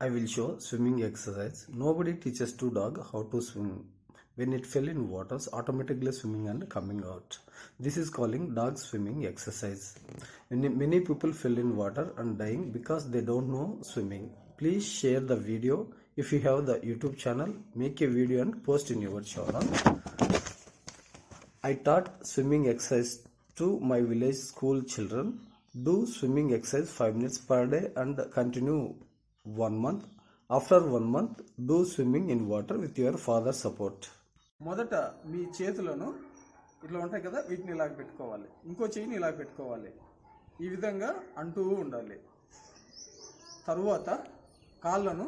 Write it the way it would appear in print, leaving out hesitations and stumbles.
I will show swimming exercise. Nobody teaches to dog how to swim. When it fell in waters, automatically swimming and coming out. This is calling dog swimming exercise. Many people fell in water and dying because they don't know swimming. Please share the video. If you have the YouTube channel, make a video and post in your channel. I taught swimming exercise to my village school children. Do swimming exercise 5 minutes per day and continue 1 month. After 1 month, do swimming in water with your father's support. మొదట మీ చేతులను ఇట్లా ఉంటాయి కదా, వీటిని ఇలాగ పెట్టుకోవాలి. ఇంకో చెయ్యిని ఇలాగ పెట్టుకోవాలి. ఈ విధంగా అంటూ ఉండాలి. తరువాత కాళ్ళను